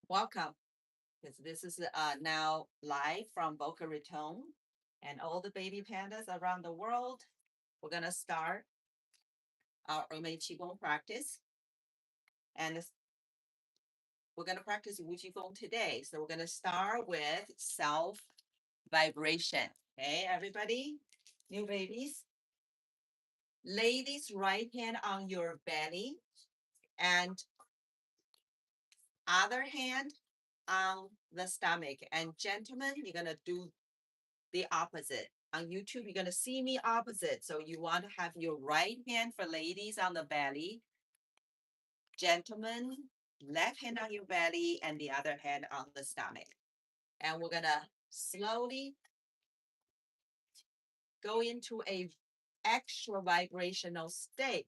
Welcome, because this is now live from Boca Raton and all the baby pandas around the world. We're going to start our Qigong practice, and we're going to practice Qigong today. So we're going to start with self vibration. Okay, everybody, new babies. Ladies, right hand on your belly, and other hand on the stomach. And gentlemen, you're going to do the opposite. On YouTube, you're going to see me opposite. So you want to have your right hand for ladies on the belly, gentlemen, left hand on your belly, and the other hand on the stomach. And we're going to slowly go into a extra vibrational state.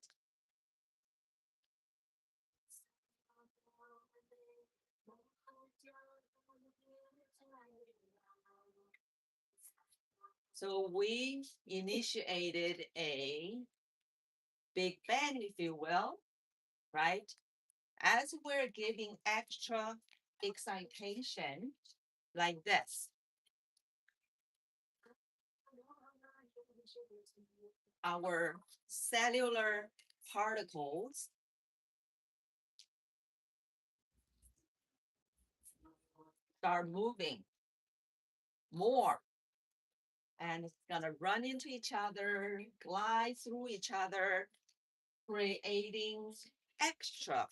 So we initiated a big bang, if you will, right? As we're giving extra excitation like this, our cellular particles start moving more, and it's going to run into each other, glide through each other, creating extra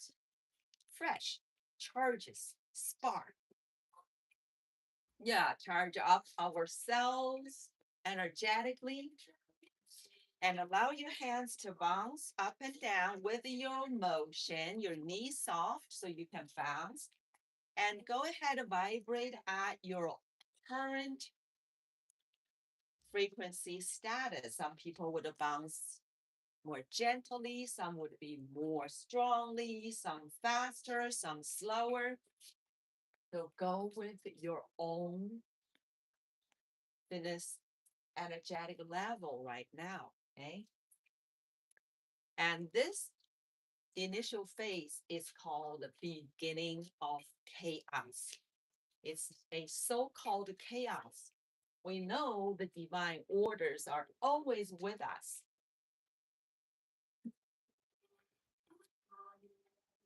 fresh charges, spark. Yeah, charge up ourselves energetically and allow your hands to bounce up and down with your motion, your knees soft so you can bounce, and go ahead and vibrate at your current frequency status. Some people would bounce more gently, some would be more strongly, some faster, some slower. So go with your own fitness energetic level right now. Okay. And this initial phase is called the beginning of chaos. It's a so called chaos. We know the divine orders are always with us.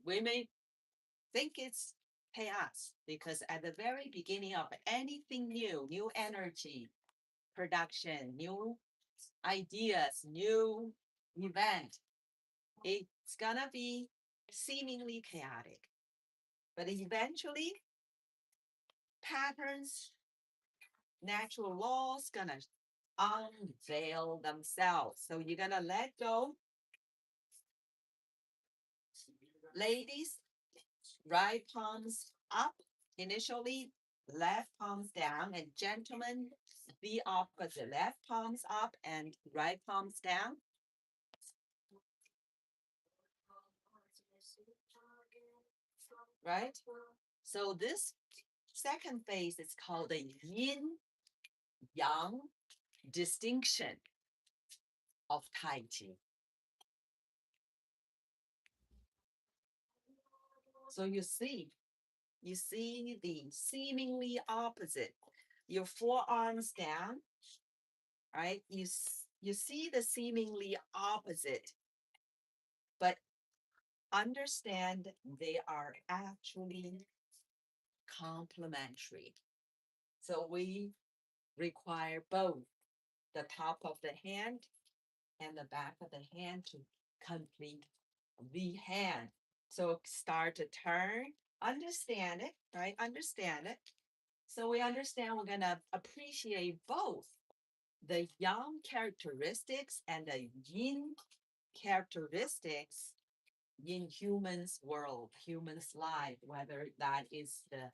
We may think it's chaos because at the very beginning of anything new, new energy, production, new ideas, new event, it's gonna be seemingly chaotic. But eventually, patterns, natural laws gonna unveil themselves. So you're gonna let go. Ladies, right palms up initially, left palms down, and gentlemen, the opposite, left palms up and right palms down, right? So this second phase is called the yin yang distinction of Tai Chi. So you see the seemingly opposite. Your forearms down, right? You see the seemingly opposite, but understand they are actually complementary. So we require both the top of the hand and the back of the hand to complete the hand. So start to turn, understand it, right? Understand it. So we understand we're going to appreciate both the yang characteristics and the yin characteristics in humans world, humans life, whether that is the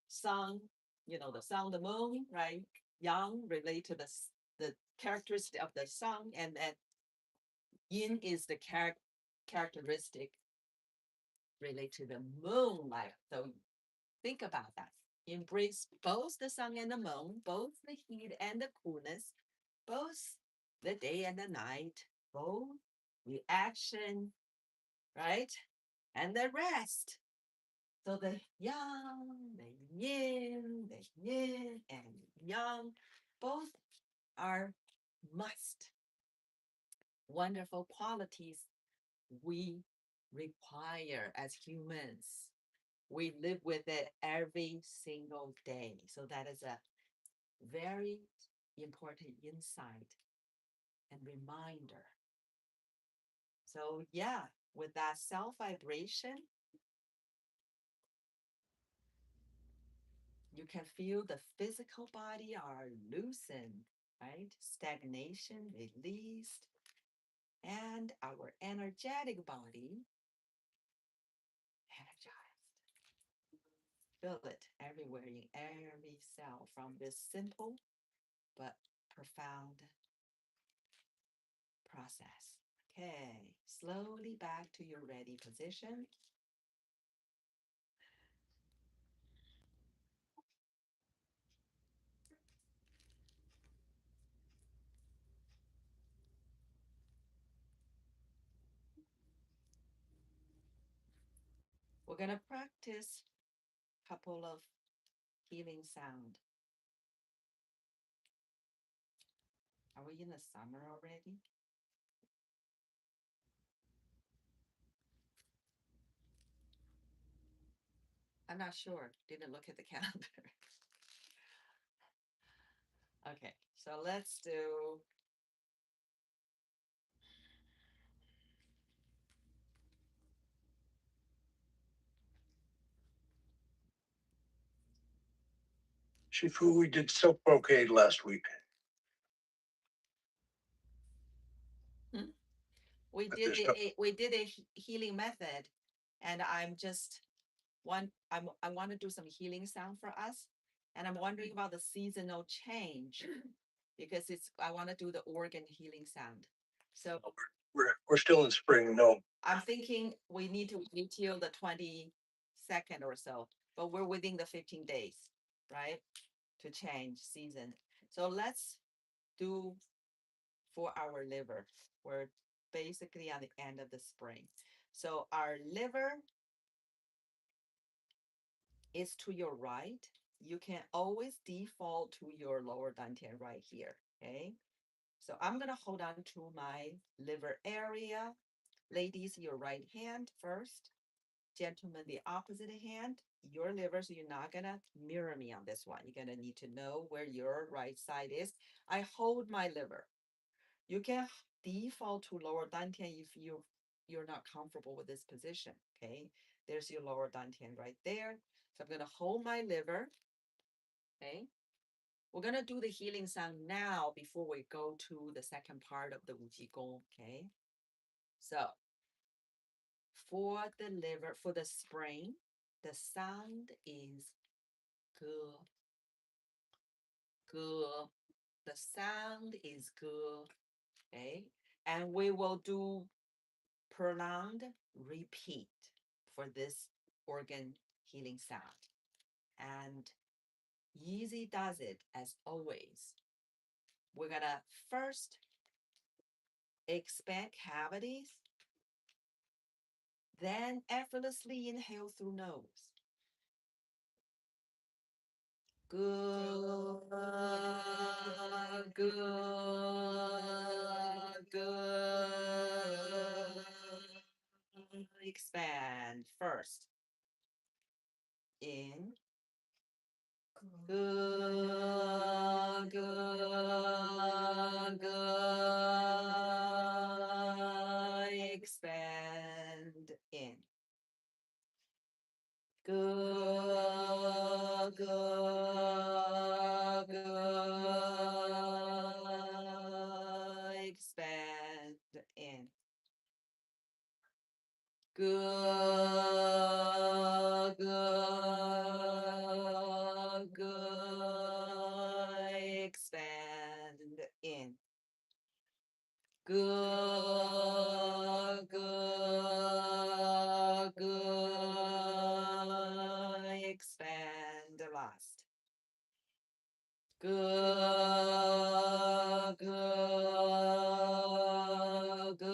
sun, the sun, the moon, right? Yang relate to the characteristic of the sun, and then yin is the characteristic relate to the moonlight. So think about that. Embrace both the sun and the moon, both the heat and the coolness, both the day and the night, both the action, right? And the rest. So the yang, the yin and yang, both are must, wonderful qualities we require as humans. We live with it every single day. So that is a very important insight and reminder. So, yeah, with that self vibration, you can feel the physical body are loosened, right? Stagnation released, and our energetic body energized. Feel it everywhere in every cell from this simple but profound process. Okay, slowly back to your ready position. We're going to practice a couple of healing sound. Are we in the summer already? I'm not sure. Didn't look at the calendar. Okay, so let's do. Shifu, we did silk brocade last week. We did a healing method, and I'm just I want to do some healing sound for us, and I'm wondering about the seasonal change because it's I want to do the organ healing sound. So we're still in spring. No, I'm thinking we need to wait till the 22nd or so, but we're within the 15 days, right? To change season. So let's do for our liver. We're basically on the end of the spring. So our liver is to your right. You can always default to your lower dantian right here. Okay. So I'm going to hold on to my liver area. Ladies, your right hand first. Gentlemen, the opposite hand. Your liver, so you're not going to mirror me on this one. You're going to need to know where your right side is. I hold my liver. You can default to lower dantian if you're not comfortable with this position. Okay, there's your lower dantian right there. So I'm gonna hold my liver. Okay, we're gonna do the healing sound now before we go to the second part of the Qigong. Okay, so for the liver, for the spring, the sound is good, good. The sound is good. Okay, and we will do prolonged repeat for this organ healing sound. And Yeezy does it as always. We're gonna first expand cavities, then effortlessly inhale through nose. Good, good. Expand first. In. Good, good, good. Expand in. Good, good, good. Expand in. Good, good, good. Expand in. Good, good, good. Expand the last. Good, good, good.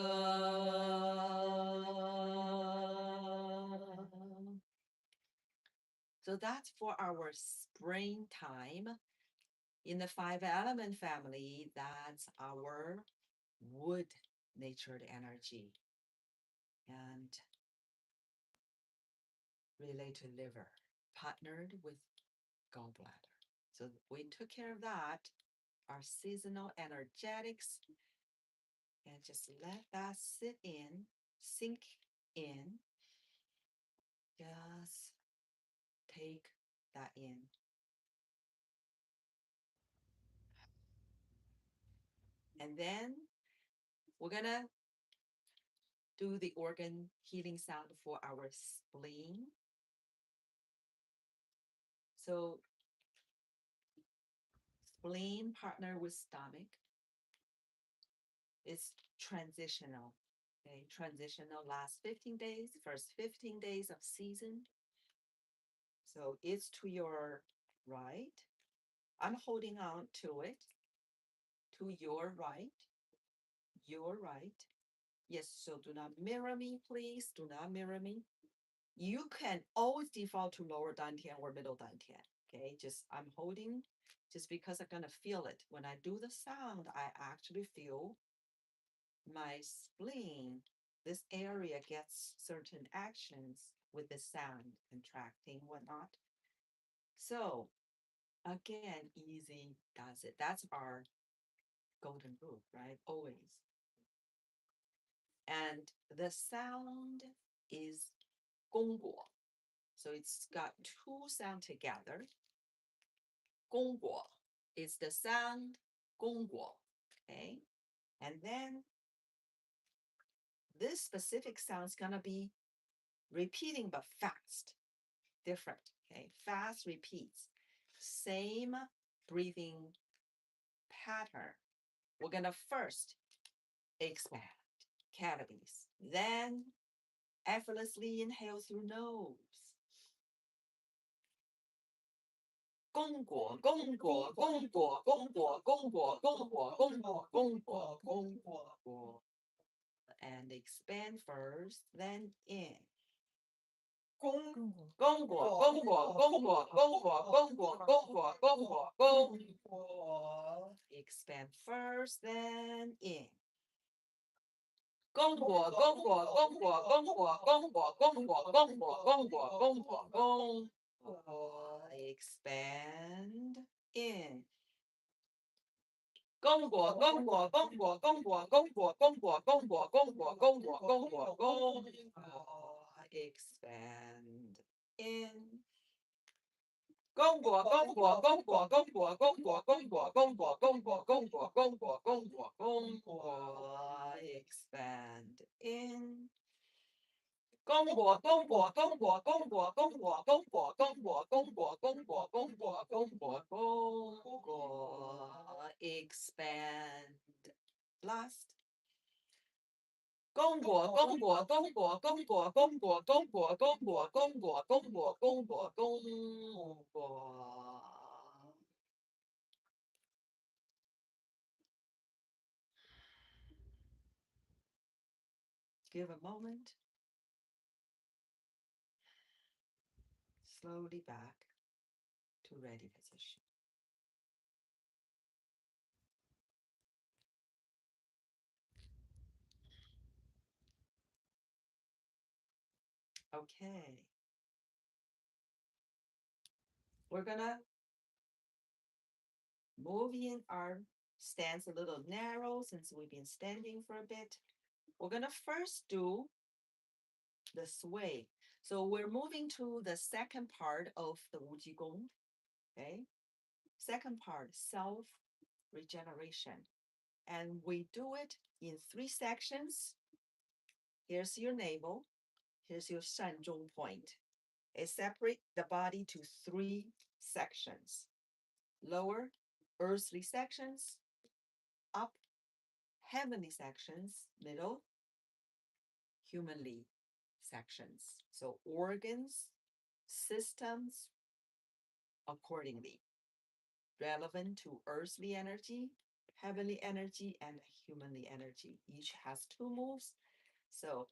So that's for our springtime. In the five element family, that's our wood natured energy and relate to liver, partnered with gallbladder. So we took care of that, our seasonal energetics, and just let that sit in, sink in. Just take that in. And then we're gonna do the organ healing sound for our spleen. So spleen partner with stomach is transitional. Okay, transitional last 15 days, first 15 days of season. So it's to your right. I'm holding on to it. To your right. Your right. Yes, so do not mirror me, please. Do not mirror me. You can always default to lower dantian or middle dantian. Okay, just I'm holding just because I'm gonna feel it. When I do the sound, I actually feel my spleen. This area gets certain actions with the sound, contracting, whatnot. So again, easy does it. That's our golden rule, right? Always. And the sound is 公果. So it's got two sounds together. 公果 is the sound 公果. Okay. And then this specific sound is going to be repeating but fast. Different. Okay. Fast repeats. Same breathing pattern. We're going to first expand cavities, then effortlessly inhale through nose. 公果，公果，公果，公果，公果，公果，公果，公果，公果，果。And expand first, then in. 公果，公果，公果，公果，公果，公果，公果，公果，公果。Expand first, then in. 公果，公果，公果，公果，公果，公果，公果，公果，公果，公果。Expand in. 公果，公果，公果，公果，公果，公果，公果，公果，公果，公果，公果。Expand in. 公果，公果，公果，公果，公果，公果，公果，公果，公果，公果，公果，公果。Expand in. 公果，公果，公果，公果，公果，公果，公果，公果，公果，公果，公果，公果。Expand. Last. 公果，公果，公果，公果，公果，公果，公果，公果，公果，公果，公果。Give a moment. Slowly back to ready position. Okay. We're gonna move in our stance a little narrow since we've been standing for a bit. We're gonna first do the sway. So we're moving to the second part of the Wu Qigong. Okay. Second part, self regeneration. And we do it in 3 sections. Here's your navel. Here's your Shanzhong point. It separates the body to 3 sections. Lower, earthly sections. Up, heavenly sections. Middle, humanly sections. So organs, systems, accordingly. Relevant to earthly energy, heavenly energy, and humanly energy. Each has 2 moves. So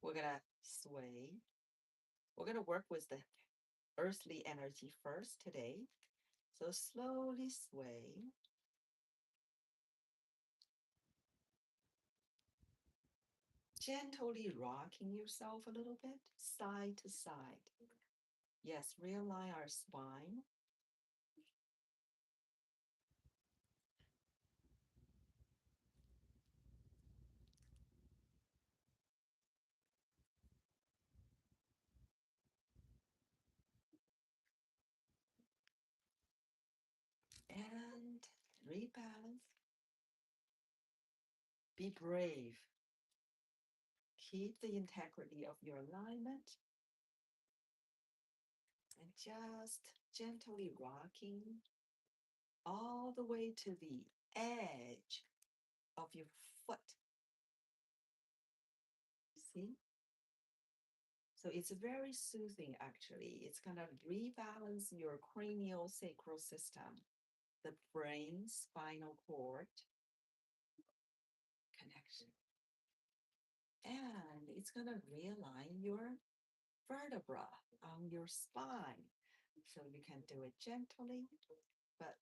We're gonna sway. We're gonna work with the earthly energy first today. So slowly sway. Gently rocking yourself a little bit, side to side. Yes, realign our spine. And rebalance. Be brave. Keep the integrity of your alignment and just gently rocking all the way to the edge of your foot. See? So it's very soothing actually. It's gonna rebalance your cranial sacral system, the brain spinal cord connection. And it's gonna realign your vertebra on your spine. So you can do it gently, but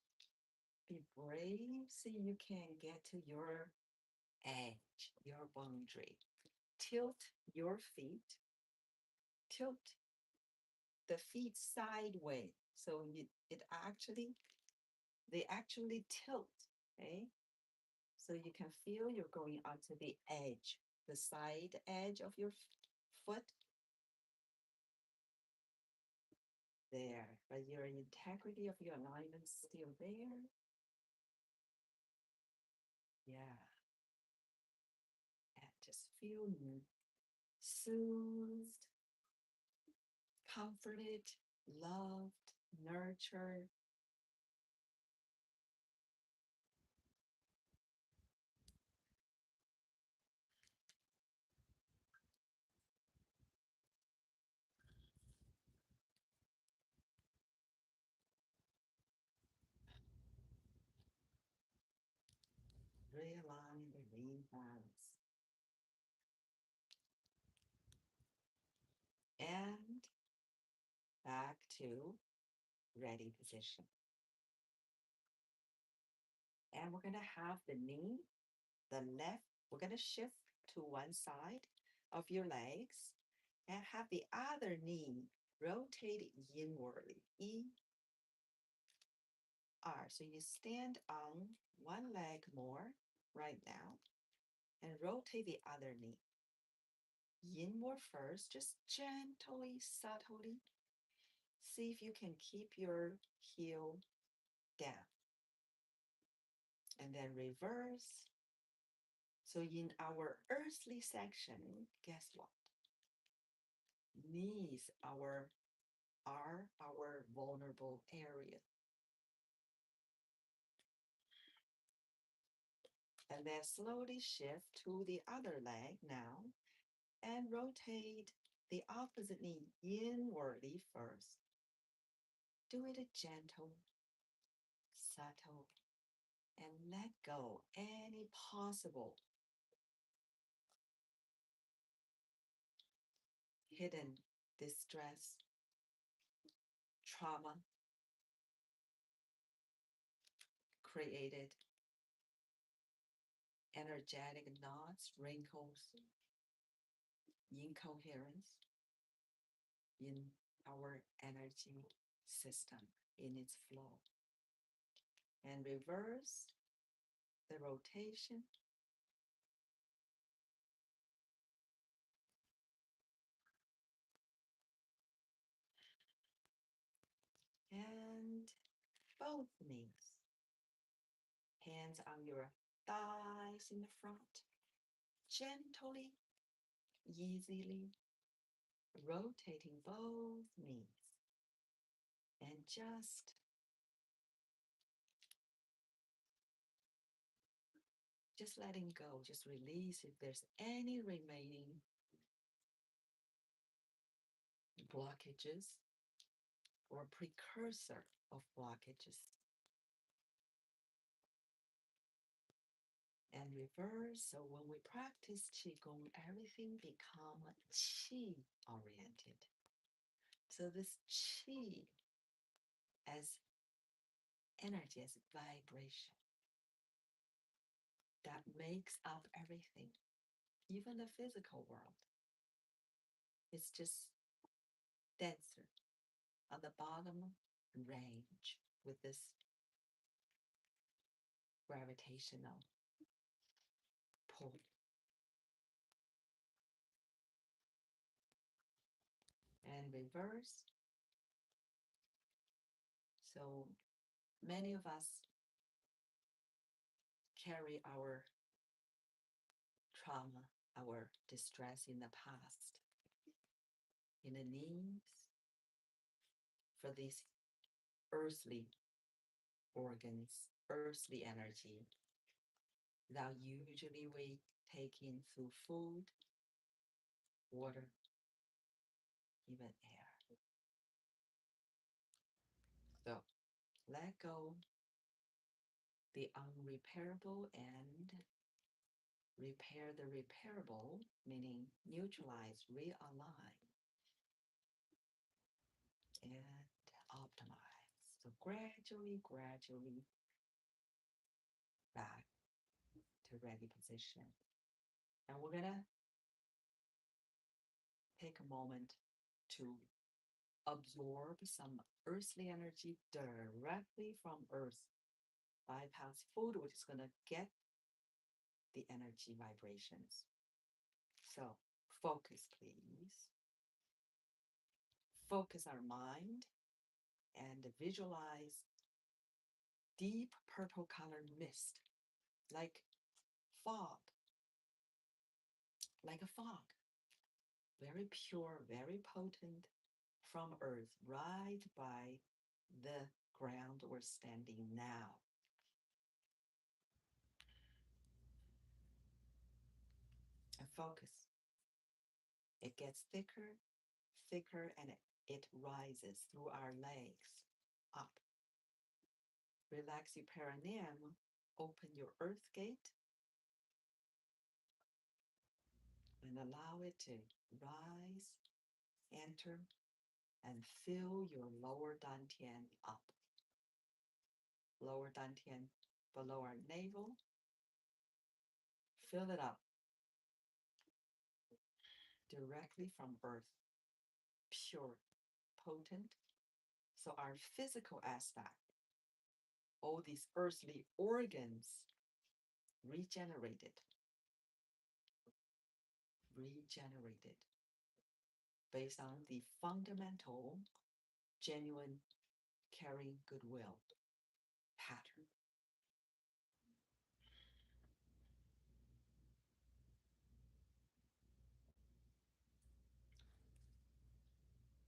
be brave so you can get to your edge, your boundary. Tilt your feet, tilt the feet sideways. So they actually tilt, okay? So you can feel you're going onto the edge, the side edge of your foot. There, but your integrity of your alignment still there. Yeah, and just feel soothed, comforted, loved, nurtured. Realign the rebalance. And back to ready position. And we're going to have the knee, the left, we're going to shift to one side of your legs and have the other knee rotate inwardly. So you stand on one leg more right now and rotate the other knee. Inward first, just gently, subtly. See if you can keep your heel down. And then reverse. So in our earthly section, guess what? Knees are our vulnerable area. And then slowly shift to the other leg now and rotate the opposite knee inwardly first. Do it a gentle, subtle, and let go any possible hidden distress, trauma created, energetic knots, wrinkles, incoherence in our energy system, in its flow. And reverse the rotation. And both knees. Hands on your thighs in the front. Gently, easily rotating both knees. And just letting go, just release if there's any remaining blockages or precursor of blockages. and reverse. So when we practice Qigong, everything become Qi oriented. So this Qi as energy, as vibration that makes up everything, even the physical world. It's just denser on the bottom range with this gravitational pull. And reverse. So many of us carry our trauma, our distress in the past, in the needs for these earthly organs, earthly energy that usually we take in through food, water, even air. So let go the unrepairable and repair the repairable, meaning neutralize, realign, and optimize. So gradually back to ready position. And we're gonna take a moment to absorb some earthly energy directly from earth. Bypass food, which is gonna get the energy vibrations. So focus, please. Focus our mind and visualize deep purple colored mist, like fog, like a fog, very pure, very potent from earth, right by the ground we're standing now. And focus. It gets thicker, thicker, and it rises through our legs up. Relax your perineum, open your earth gate, and allow it to rise, enter, and fill your lower dantian up. Lower dantian below our navel, fill it up directly from earth, pure, potent. So our physical aspect, all these earthly organs regenerated, regenerated based on the fundamental, genuine, caring goodwill pattern.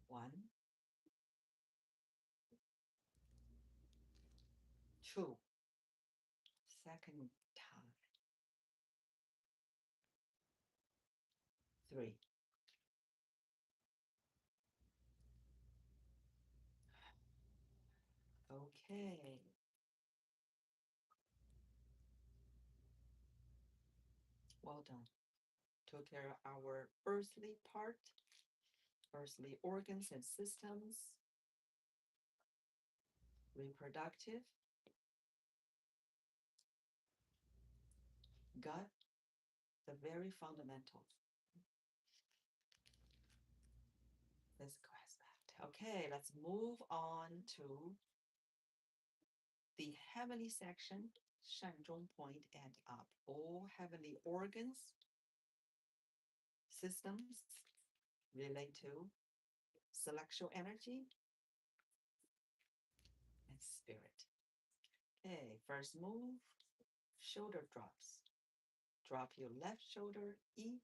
One, two, second time, three. Okay. Well done. Took care of our earthly part, earthly organs and systems, reproductive, gut, the very fundamentals. Physical aspect. Okay, let's move on to the heavenly section, Shanzhong point and up. All heavenly organs, systems relate to celestial energy and spirit. Okay, first move, shoulder drops. Drop your left shoulder, E,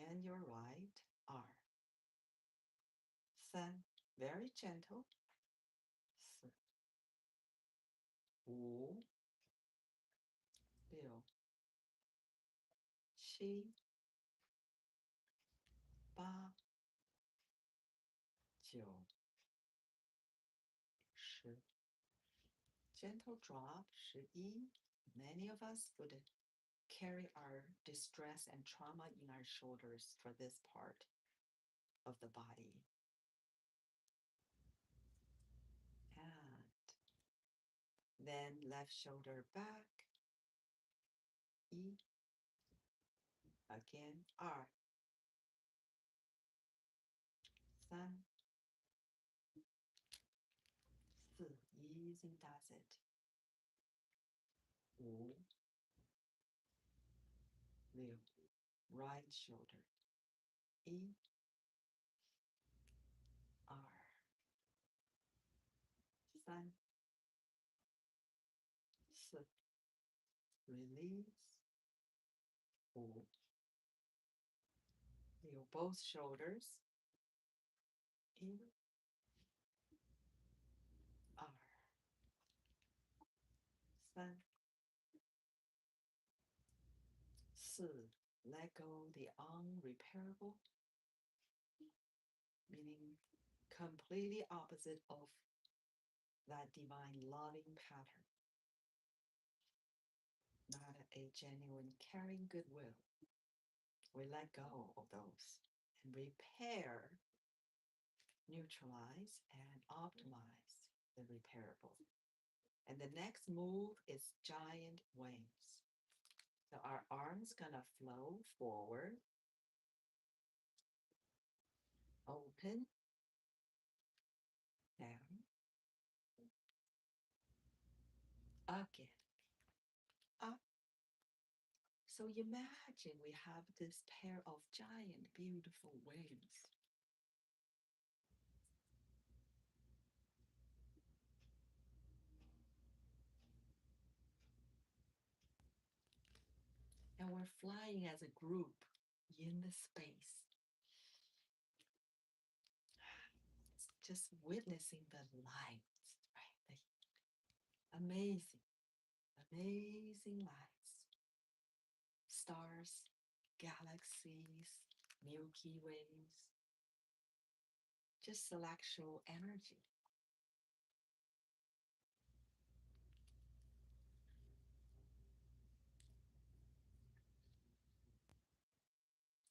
and your right R. 三, very gentle. 四, 五, 六, 七, 八, 九, 十. Gentle drop, 11. Many of us would carry our distress and trauma in our shoulders for this part of the body. And then left shoulder back. E. Again, R. 3, 4, easy does it. 5, 6, right shoulder. E, R. 3, 4, release. 5, 6, both shoulders. E, R. 3, 4, let go the unrepairable, meaning completely opposite of that divine loving pattern. Not a genuine caring goodwill. We let go of those and repair, neutralize, and optimize the repairable. And the next move is giant wings. So our arms gonna flow forward, open, down, again, up. So imagine we have this pair of giant, beautiful wings. And we're flying as a group in the space. Just witnessing the lights, right? The amazing, amazing lights. Stars, galaxies, Milky Ways. Just celestial energy.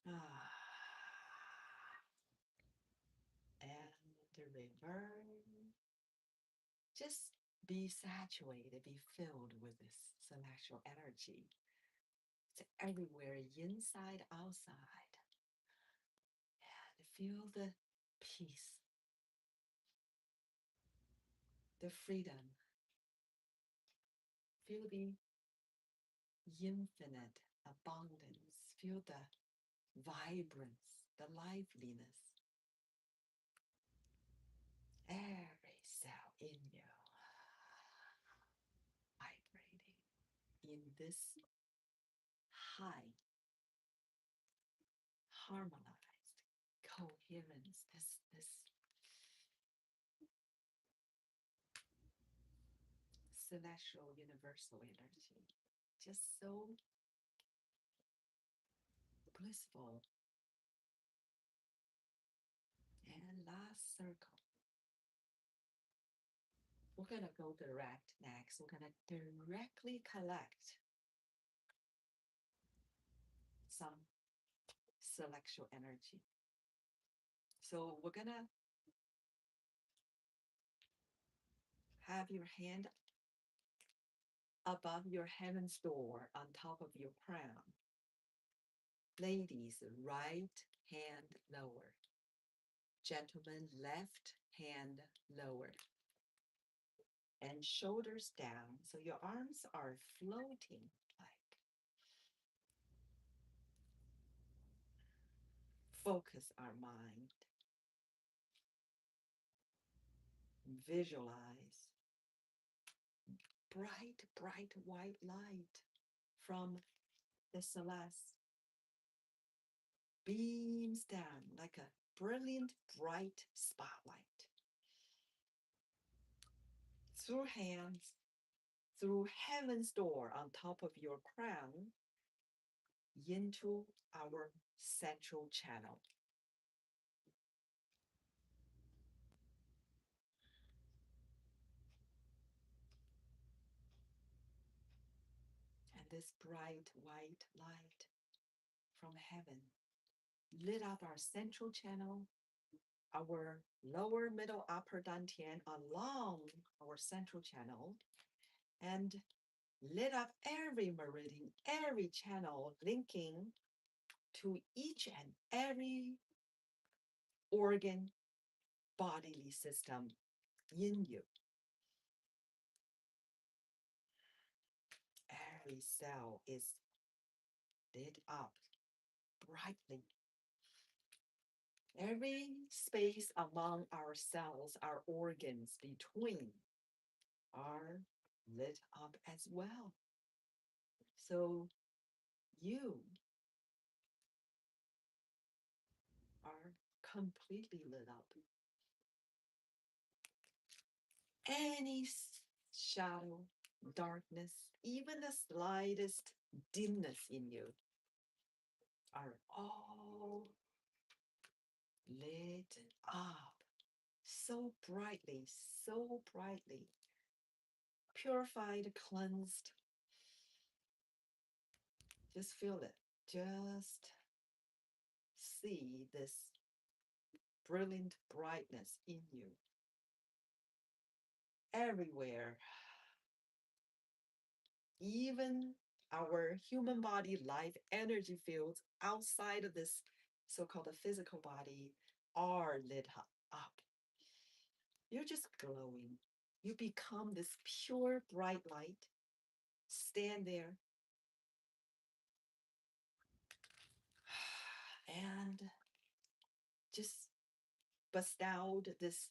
Ah. And the river. Just be saturated, be filled with this celestial energy. It's everywhere, inside, outside. And feel the peace, the freedom. Feel the infinite abundance. Feel the vibrance, the liveliness. Every cell in you vibrating in this high, harmonized coherence, this celestial universal energy. Just so blissful. And last circle. We're going to go direct next. We're going to directly collect some celestial energy. So we're going to have your hand above your heaven's door on top of your crown. Ladies, right hand lower. Gentlemen, left hand lower. And shoulders down. So your arms are floating like. Focus our mind. Visualize bright, bright white light from the celeste beams down like a brilliant, bright spotlight. Through hands, through heaven's door on top of your crown, into our central channel. And And this bright white light from heaven lit up our central channel, our lower, middle, upper dantian along our central channel, and lit up every meridian, every channel linking to each and every organ, bodily system in you. Every cell is lit up brightly. Every space among our cells, our organs between, are lit up as well. So you are completely lit up. Any shadow, darkness, even the slightest dimness in you are all lit up so brightly, so brightly, purified, cleansed. Just feel it. Just see this brilliant brightness in you everywhere. Even our human body life energy fields outside of this so-called physical body are lit up. You're just glowing. You become this pure bright light. Stand there and just bestowed this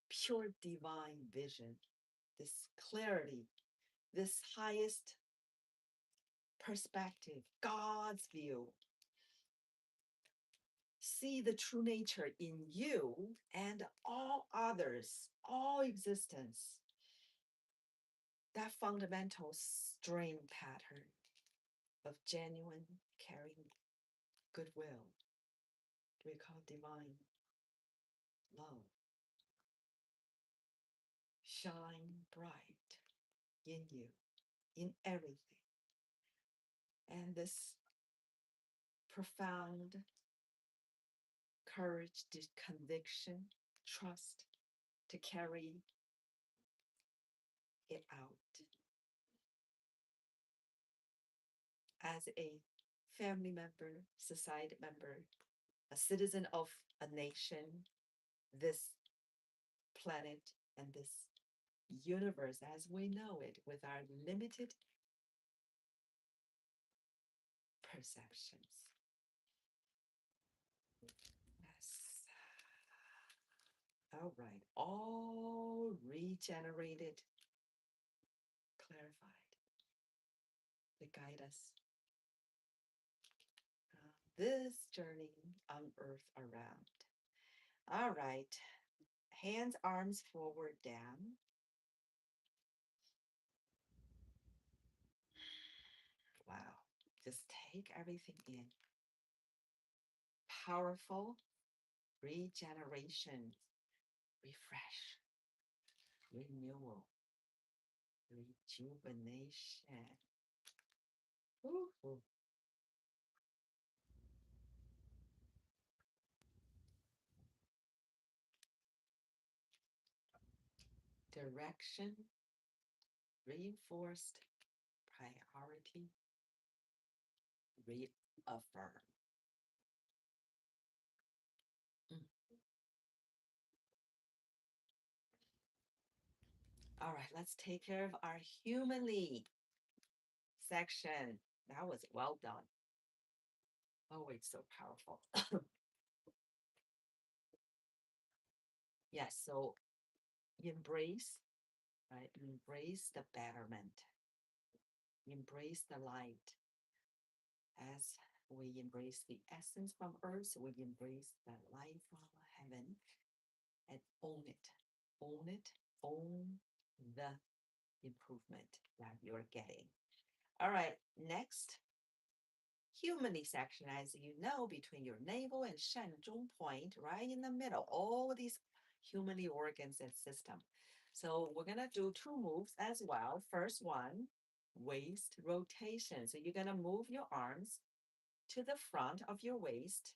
pure divine vision, this clarity, this highest perspective, God's view. See the true nature in you and all others, all existence. That fundamental string pattern of genuine, caring goodwill we call divine love. Shine bright in you, in everything. And this profound courage, conviction, trust to carry it out as a family member, society member, a citizen of a nation, this planet, and this universe as we know it with our limited perceptions. Yes. All right. All regenerated, clarified to guide us this journey on earth around. All right. Hands, arms forward, down. Wow. Just take everything in. Powerful regeneration, refresh, renewal, rejuvenation. Ooh. Direction, reinforced, priority, reaffirm. Mm. All right, let's take care of our humanly section. That was well done. Oh, it's so powerful. Yes, so embrace, right? Embrace the betterment. Embrace the light. As we embrace the essence from earth, we embrace the light from heaven and own it. Own it. Own the improvement that you're getting. All right, next. Humanly section, as you know, between your navel and Shanzhong point, right in the middle, all these humanly organs and system. So we're gonna do two moves as well. First one, waist rotation. So you're gonna move your arms to the front of your waist.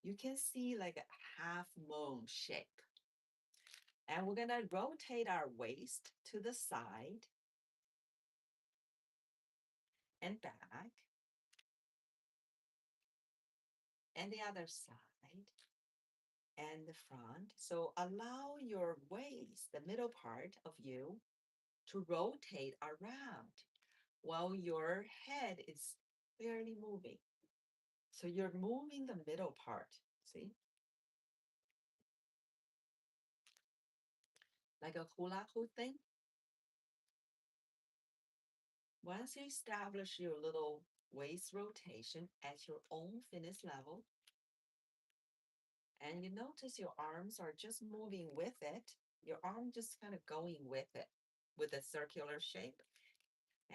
You can see like a half moon shape. And we're gonna rotate our waist to the side and back and the other side and the front. So allow your waist, the middle part of you, to rotate around while your head is barely moving. So you're moving the middle part, see? Like a hula hoop thing. Once you establish your little waist rotation at your own fitness level, and you notice your arms are just moving with it, your arm just kind of going with it with a circular shape,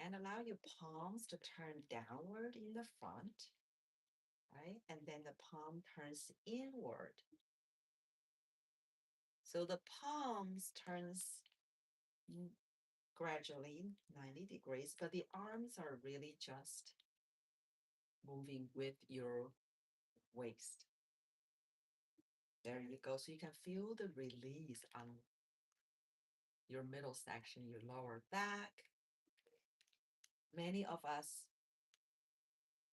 and allow your palms to turn downward in the front, right? And then the palm turns inward. So the palms turns gradually 90 degrees, but the arms are really just moving with your waist. There you go. So you can feel the release on your middle section, your lower back. Many of us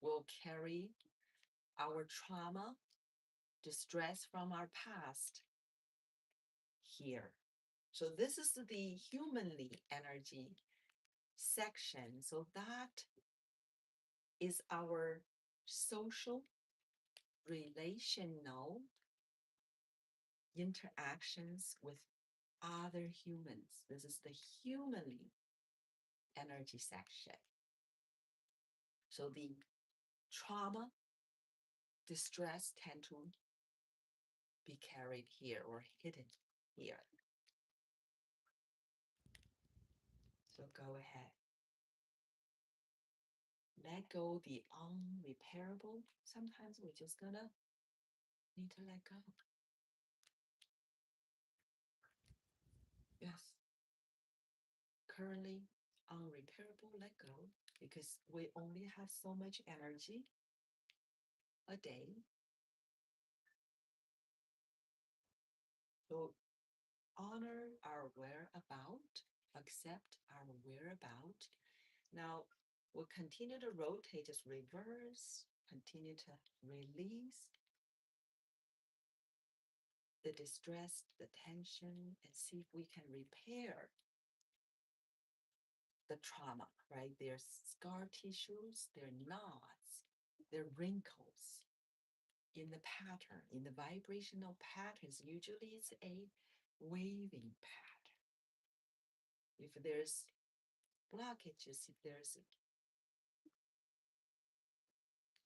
will carry our trauma, distress from our past here. So this is the humanly energy section. So that is our social, relational interactions with other humans. This is the humanly energy section. So the trauma, distress tend to be carried here or hidden here. So go ahead. Let go the unrepairable. Sometimes we're just gonna need to let go. Yes. Currently unrepairable, let go, because we only have so much energy a day. So honor our whereabout, accept our whereabout. Now we'll continue to rotate, just reverse, continue to release the distress, the tension, and see if we can repair the trauma, right? There's scar tissues, there are knots, there are wrinkles in the pattern, in the vibrational patterns. Usually it's a waving pattern. If there's blockages, if there's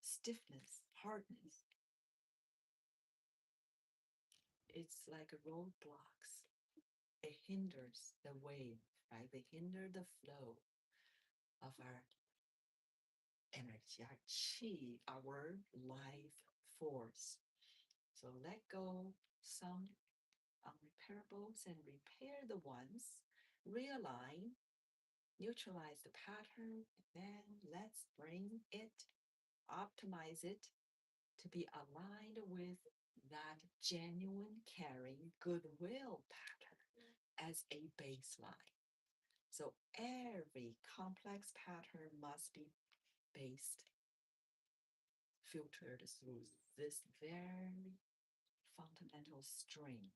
stiffness, hardness, it's like roadblocks. It hinders the wave, right? They hinder the flow of our energy, our chi, our life force. So let go some unrepairables and repair the ones, realign, neutralize the pattern, and then let's bring it, optimize it to be aligned with that genuine, caring, goodwill pattern as a baseline. So every complex pattern must be based, filtered through this very fundamental string.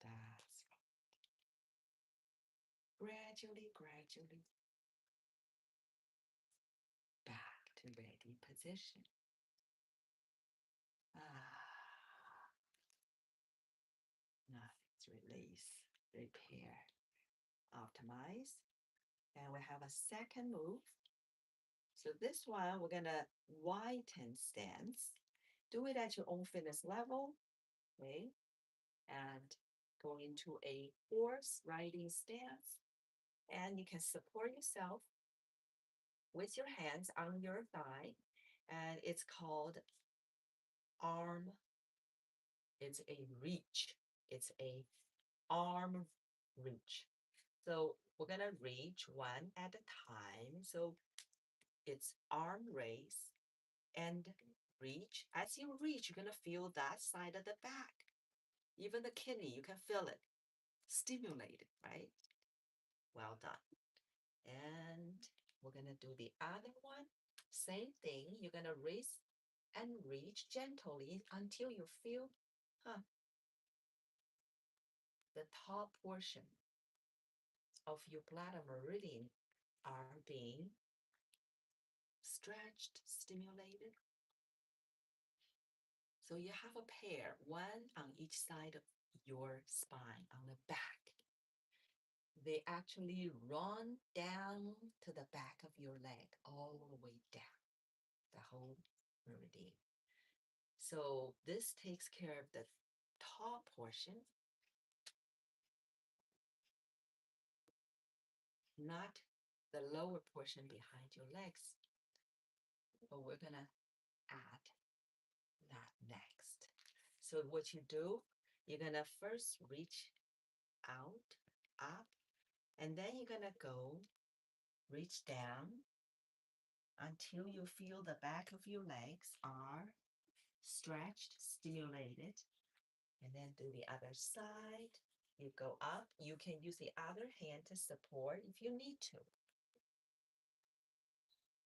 That's gradually, gradually back to ready position. Ah, nice. Release, repair, optimize. And we have a second move. So this one, we're gonna widen stance. Do it at your own fitness level, okay? And go into a horse riding stance. And you can support yourself with your hands on your thigh. And it's called arm It's a reach. It's a arm reach. So we're gonna reach one at a time. So it's arm raise and reach. As you reach, you're gonna feel that side of the back. Even the kidney, you can feel it stimulated, right? Well done. And we're gonna do the other one. Same thing. You're gonna raise and reach gently until you feel, huh, the top portion of your bladder meridian are being stretched, stimulated. So you have a pair, one on each side of your spine, on the back. They actually run down to the back of your leg, all the way down, the whole meridian. So this takes care of the top portion, not the lower portion behind your legs. But we're gonna add that next. So what you do, you're gonna first reach out, up, and then you're gonna go reach down until you feel the back of your legs are stretched, stimulated, and then do the other side. You go up. You can use the other hand to support if you need to.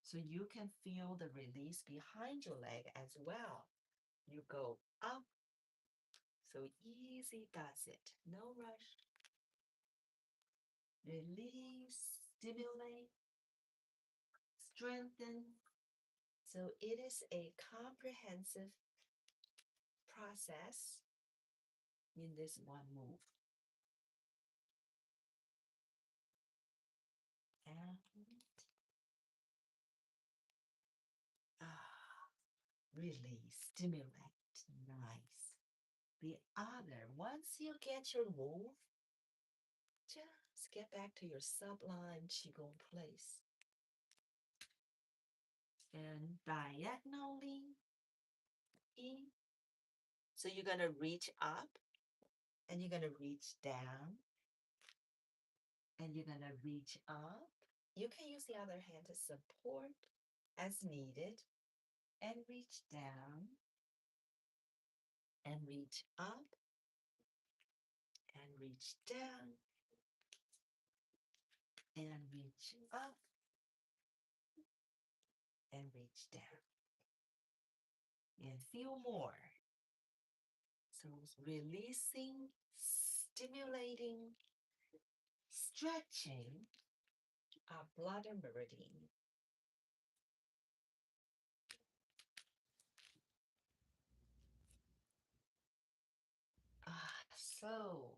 So you can feel the release behind your leg as well. You go up. So easy does it. No rush. Release, stimulate, strengthen. So it is a comprehensive process in this one move. And release, stimulate. Nice. The other, once you get your move, just get back to your sublime Qigong place. And diagonally in. So you're going to reach up and you're going to reach down and you're going to reach up. You can use the other hand to support as needed and reach down and reach up and reach down and reach up and reach down. And feel more. So releasing, stimulating, stretching our bladder meridian. So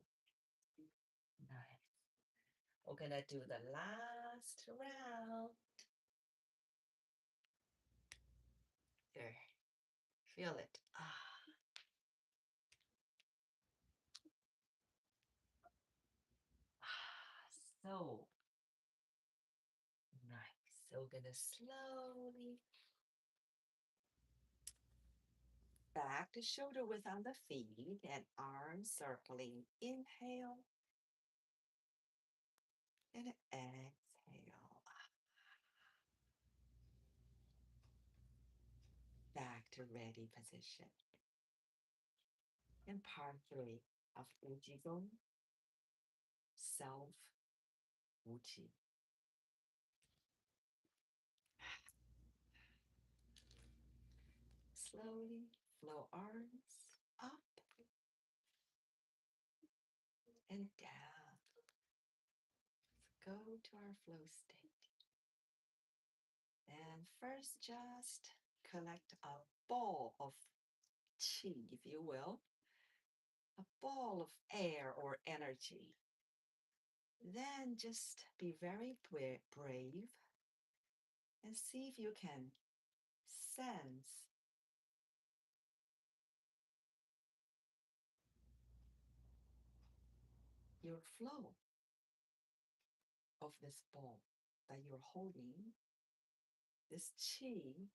nice. We're gonna do the last round. There, feel it. So nice. So we're gonna slowly back to shoulder width on the feet and arms circling. Inhale and exhale. Back to ready position. And part 3 of Qigong, self Wuqi. Slowly flow arms up and down. Go to our flow state. And first, just collect a ball of qi, if you will, a ball of air or energy. Then just be very brave and see if you can sense your flow of this ball that you're holding, this qi.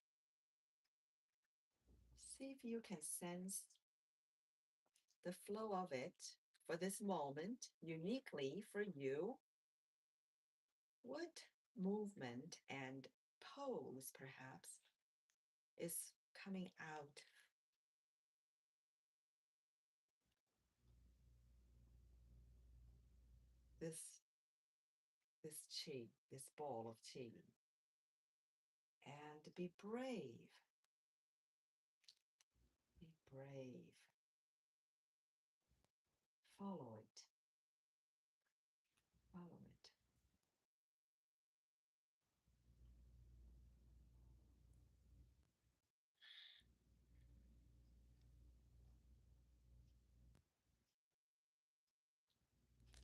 See if you can sense the flow of it for this moment, uniquely for you. What movement and pose, perhaps, is coming out? This this chi, this ball of chi, and be brave. Be brave. Follow it. Follow it.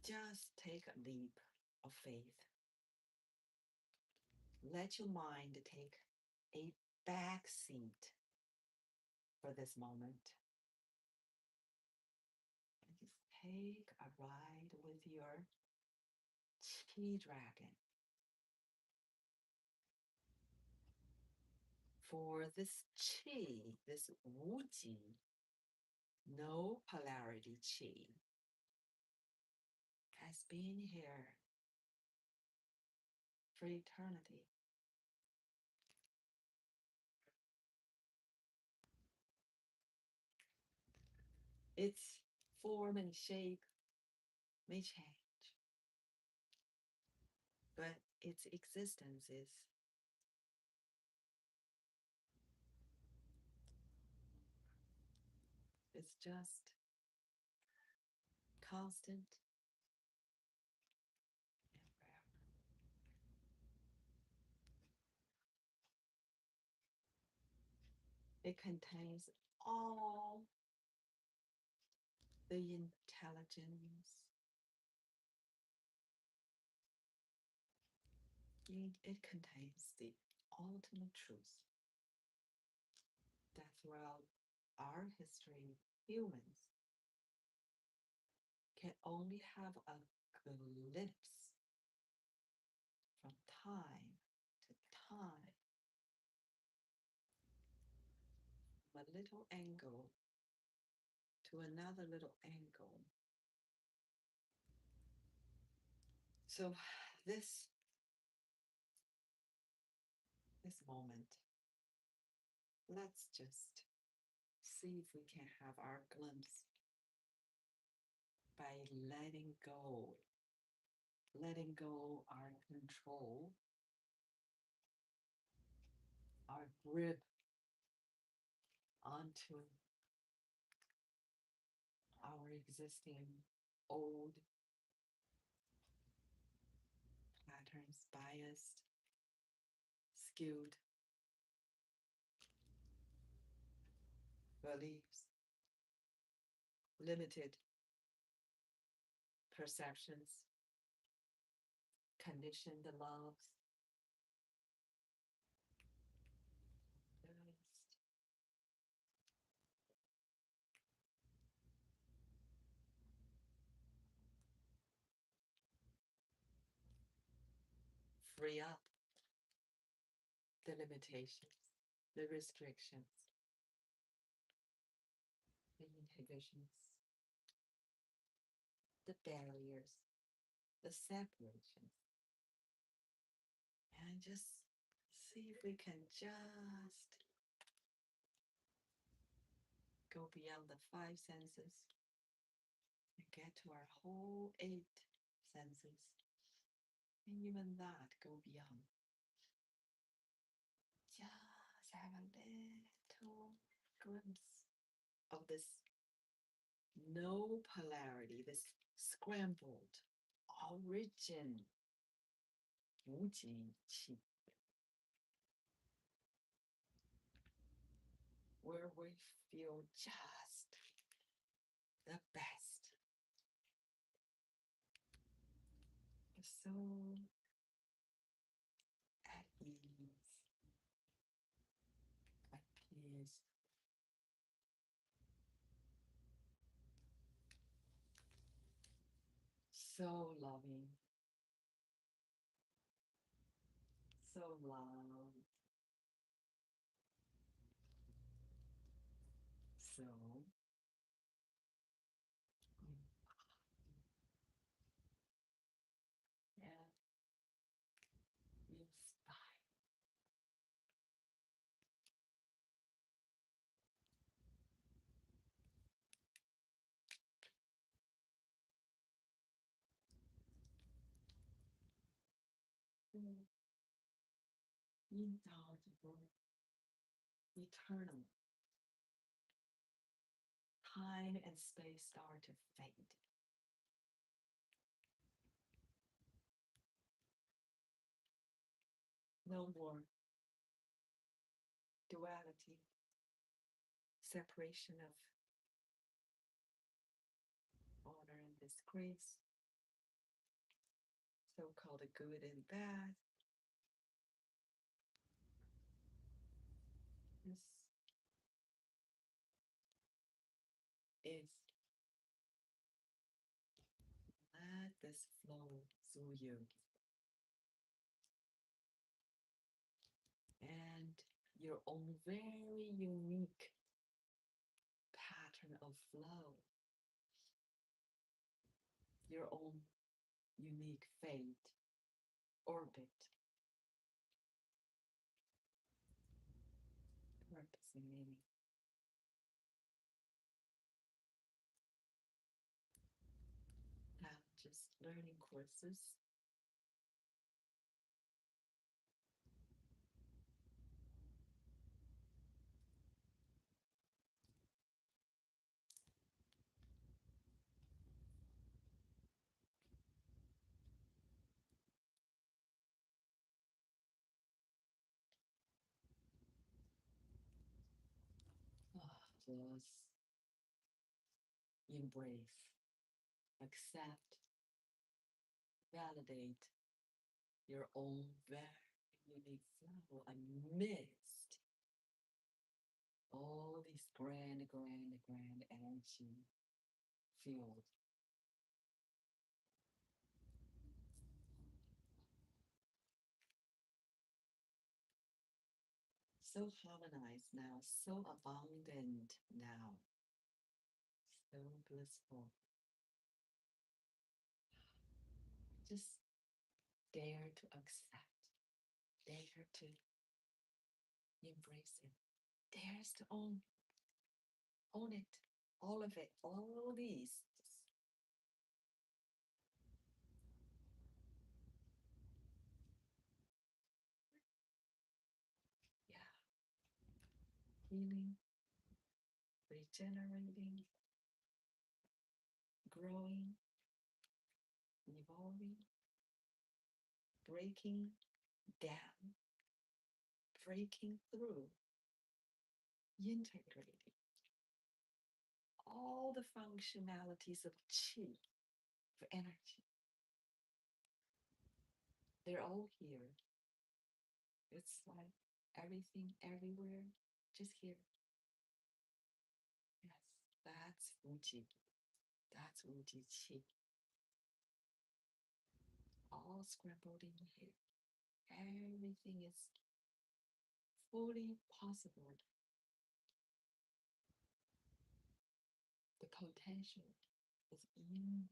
Just take a leap of faith. Let your mind take a back seat for this moment. And just take a ride with your chi dragon. For this chi, this wuji, no polarity chi, has been here for eternity. Its form and shape may change, but its existence is just constant and forever. It contains all the intelligence. It contains the ultimate truth that throughout our history, humans can only have a glimpse from time to time, from a little angle to another little angle. So this this moment, let's just see if we can have our glimpse by letting go our control, our grip onto our existing old patterns, biased, skewed beliefs, limited perceptions, conditioned loves. Just free up the limitations, the restrictions, the inhibitions, the barriers, the separations, and just see if we can just go beyond the five senses and get to our whole eight senses, and even that go beyond. Just have a little glimpse of this no polarity, this scrambled origin, 无极气, where we feel just the best. So at ease, at peace. So loving, so loud, so indulgable, eternal. Time and space start to fade. No more duality, separation of honor and disgrace, so-called good and bad. This is let this flow through you. And your own very unique pattern of flow, your own unique fate, orbit, purpose, and meaning. Not just learning courses. Just embrace, accept, validate your own very unique flow amidst all these grand energy field. So harmonized now, so abundant now, so blissful. Just dare to accept, dare to embrace it, dares to own it, all of it, all these. Just yeah, healing, regenerating, growing, evolving, breaking down, breaking through, integrating all the functionalities of chi, of energy. They're all here. It's like everything, everywhere, just here. Yes, that's Fuji. That's Fuji Chi. All scrambled in here. Everything is fully possible. The potential is infinite.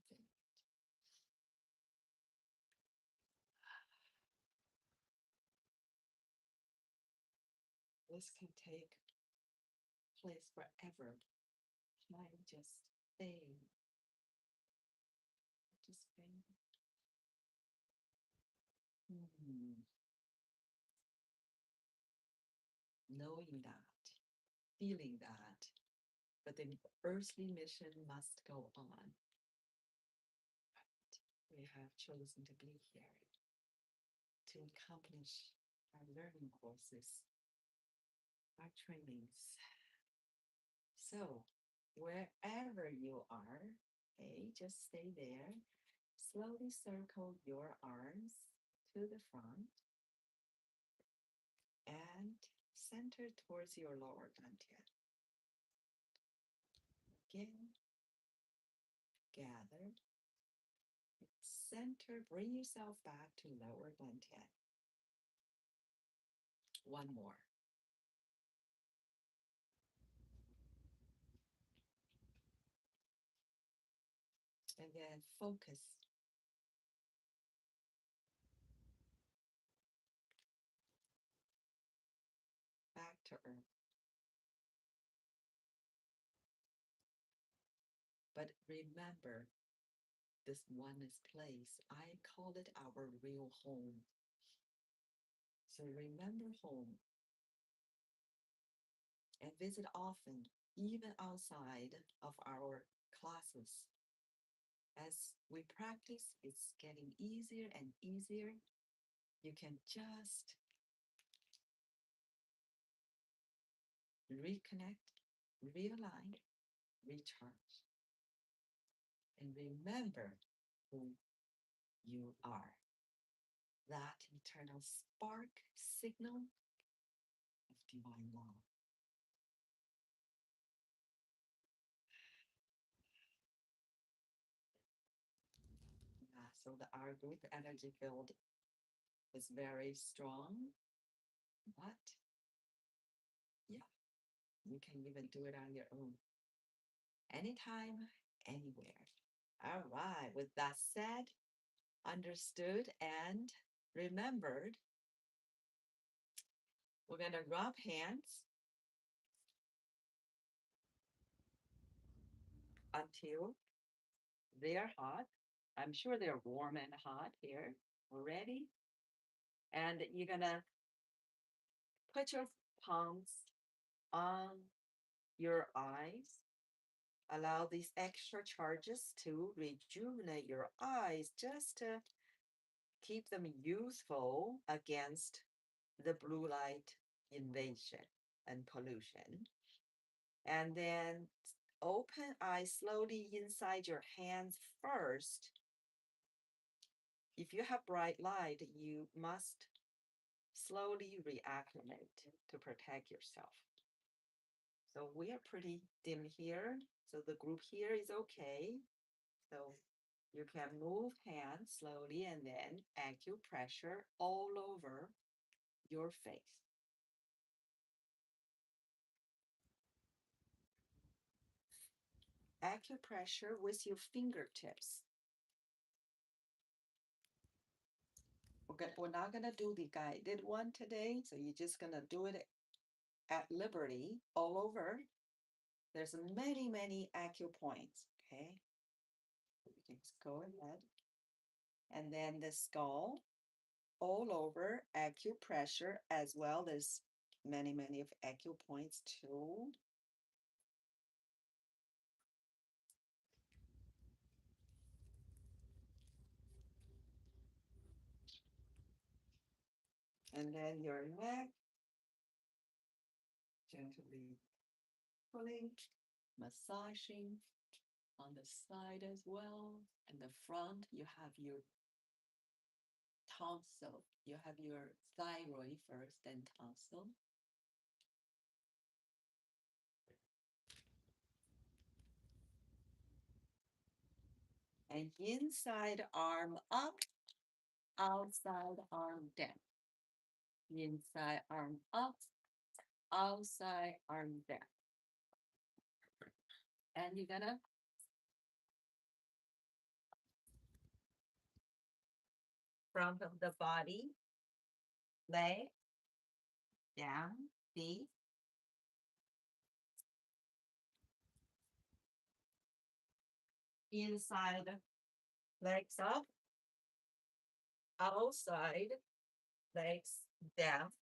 This can take place forever. Time just fade, just fade. Knowing that, feeling that, but the earthly mission must go on. But we have chosen to be here to accomplish our learning courses, our trainings. So, wherever you are, okay, just stay there. Slowly circle your arms to the front and center towards your lower dantian. Again, gather, center, bring yourself back to lower dantian. One more. And then focus. Back to earth. But remember this oneness place. I call it our real home. So remember home and visit often, even outside of our classes. As we practice, it's getting easier and easier. You can just reconnect, realign, recharge, and remember who you are. That eternal spark signal of divine law. Yeah, so our group energy field is very strong, but yeah, you can even do it on your own, anytime, anywhere. All right, with that said, understood, and remembered, we're going to rub hands until they're hot. I'm sure they're warm and hot here already. And you're going to put your palms on your eyes. Allow these extra charges to rejuvenate your eyes just to keep them youthful against the blue light invasion and pollution. And then open eyes slowly inside your hands first. If you have bright light, you must slowly reacclimate to protect yourself. So we are pretty dim here. So the group here is okay. So you can move hands slowly and then acupressure all over your face. Acupressure with your fingertips. We're not going to do the guided one today. So you're just going to do it at liberty all over. There's many, many acupoints. Okay. We can just go ahead. And then the skull all over acupressure as well. There's many, many of acupoints too. And then your neck, gently pulling, massaging on the side as well. And the front, you have your tonsil. You have your thyroid first, then tonsil. And inside arm up, outside arm down. Inside arm up, outside arm down. And you're gonna front of the body, leg, down, feet. Inside, legs up, outside, legs down.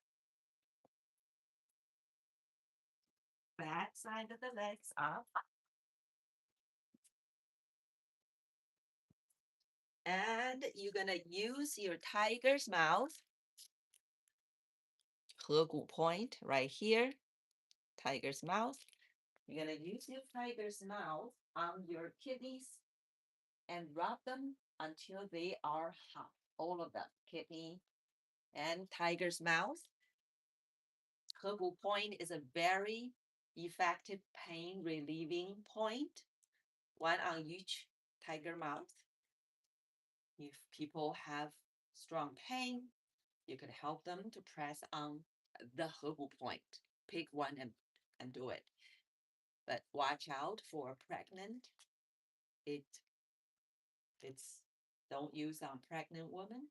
Back side of the legs up. And you're gonna use your tiger's mouth, 合谷 point right here, tiger's mouth. You're gonna use your tiger's mouth on your kidneys and rub them until they are hot. All of them, kidney and tiger's mouth. 合谷 point is a very effective pain relieving point, one on each tiger mouth. If people have strong pain, you could help them to press on the 合谷 point. Pick one and do it. But watch out for pregnant. It's don't use on pregnant women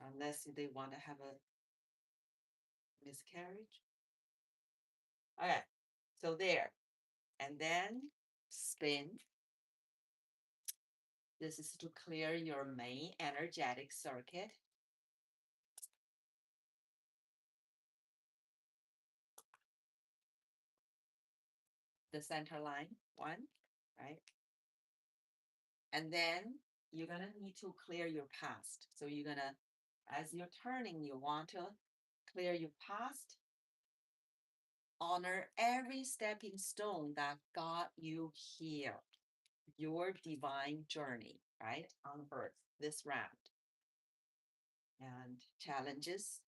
unless they want to have a miscarriage. Okay, so there. And then spin This is to clear your main energetic circuit. The center line one, right? And then you're going to need to clear your past. So you're going to, as you're turning, you want to clear your past. Honor every stepping stone that got you here, your divine journey, right? On earth, this round. And challenges,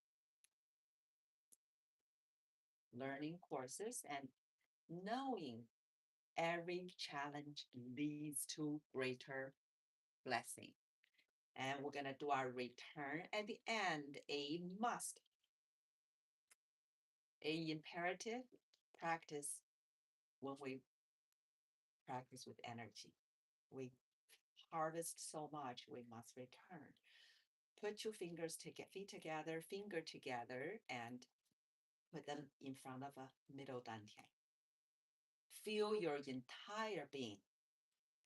learning courses, and knowing every challenge leads to greater blessing. And we're going to do our return at the end, a must, a imperative practice when we practice with energy. We harvest so much, we must return. Put your fingers together, feet together, finger together, and put them in front of a middle dantian. Feel your entire being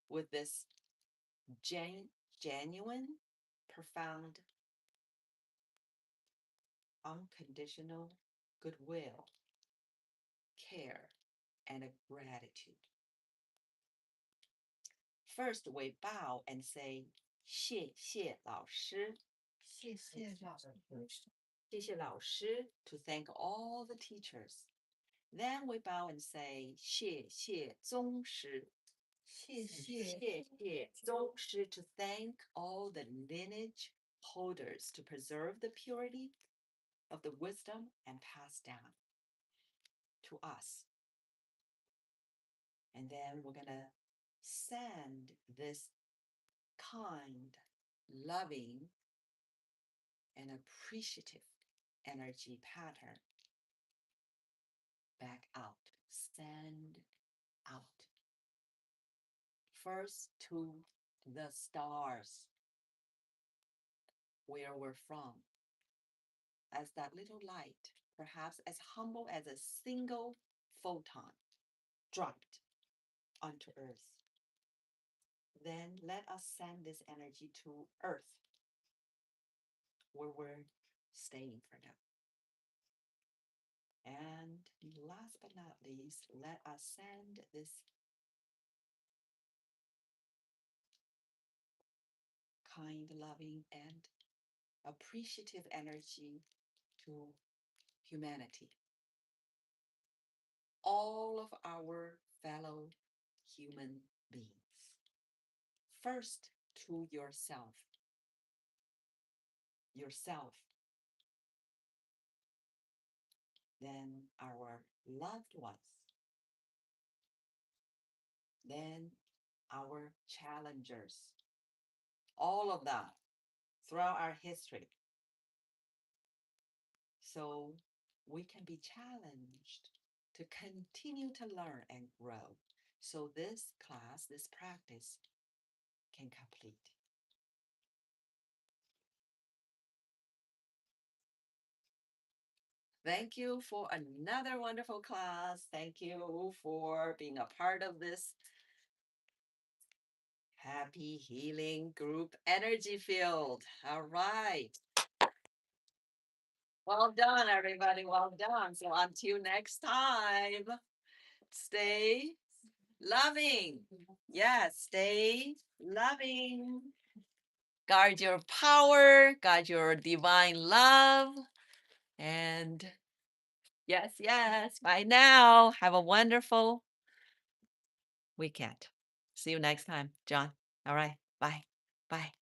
with this genuine, profound, unconditional goodwill, care, and a gratitude. First, we bow and say, 谢谢老师.谢谢老师。谢谢老师 to thank all the teachers. Then we bow and say, 谢谢宗师.谢谢谢谢宗师 to thank all the lineage holders to preserve the purity of the wisdom and pass down to us. And then we're going to send this kind, loving, and appreciative energy pattern back out. Send out. First to the stars, where we're from, as that little light, perhaps as humble as a single photon dropped onto Earth. Then let us send this energy to Earth, where we're staying for now. And last but not least, let us send this kind, loving, and appreciative energy to humanity. All of our fellow human beings. First, to yourself. Then our loved ones. Then our challengers. All of them throughout our history. So we can be challenged to continue to learn and grow. So this class, this practice can complete. Thank you for another wonderful class. Thank you for being a part of this happy healing group energy field. All right. Well done, everybody. Well done. So until next time, stay loving. Yes, stay loving. Guard your power, guard your divine love. And yes, yes. Bye now. Have a wonderful weekend. See you next time, John. All right. Bye. Bye.